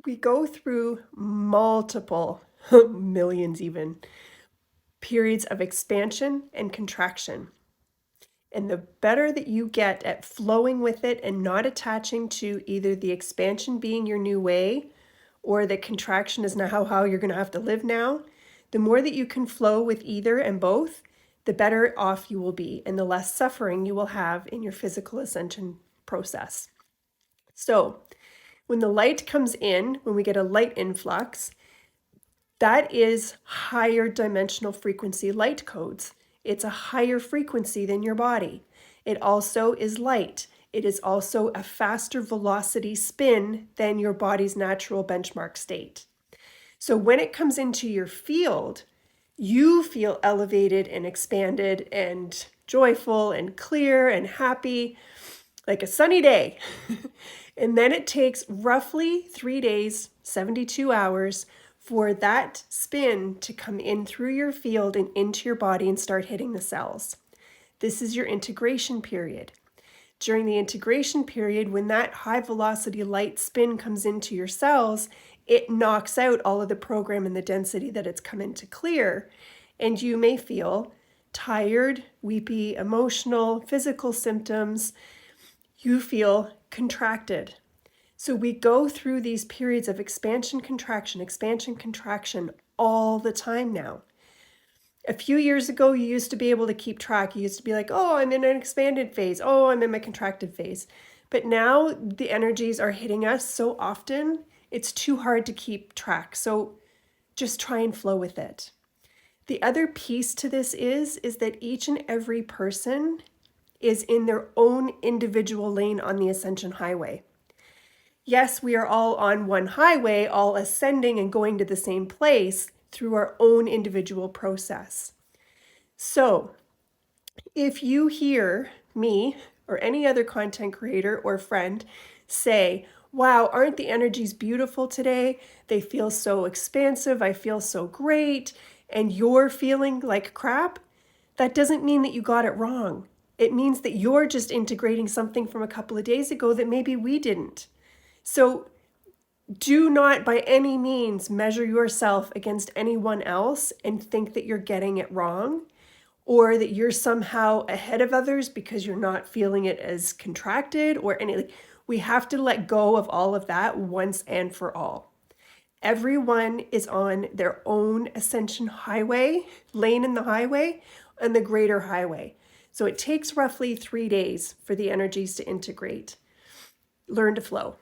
we go through multiple, millions even, periods of expansion and contraction. And the better that you get at flowing with it and not attaching to either the expansion being your new way or the contraction is now how you're going to have to live now, the more that you can flow with either and both, the better off you will be and the less suffering you will have in your physical ascension process. So, when the light comes in, when we get a light influx, that is higher dimensional frequency light codes. It's a higher frequency than your body. It also is light. It is also a faster velocity spin than your body's natural benchmark state. So when it comes into your field, you feel elevated and expanded and joyful and clear and happy, like a sunny day. And then it takes roughly 3 days, 72 hours, for that spin to come in through your field and into your body and start hitting the cells. This is your integration period. During the integration period, when that high velocity light spin comes into your cells, it knocks out all of the program and the density that it's come in to clear. And you may feel tired, weepy, emotional, physical symptoms. You feel contracted. So we go through these periods of expansion, contraction all the time now. A few years ago, you used to be able to keep track. You used to be like, oh, I'm in an expanded phase. Oh, I'm in my contracted phase. But now the energies are hitting us so often, it's too hard to keep track. So just try and flow with it. The other piece to this is that each and every person is in their own individual lane on the ascension highway. Yes, we are all on one highway, all ascending and going to the same place through our own individual process. So, if you hear me or any other content creator or friend say, wow, aren't the energies beautiful today? They feel so expansive. I feel so great. And you're feeling like crap. That doesn't mean that you got it wrong. It means that you're just integrating something from a couple of days ago that maybe we didn't. So do not by any means measure yourself against anyone else and think that you're getting it wrong or that you're somehow ahead of others because you're not feeling it as contracted or any. We have to let go of all of that once and for all. Everyone is on their own ascension highway, lane in the highway, and the greater highway. So it takes roughly 3 days for the energies to integrate. Learn to flow.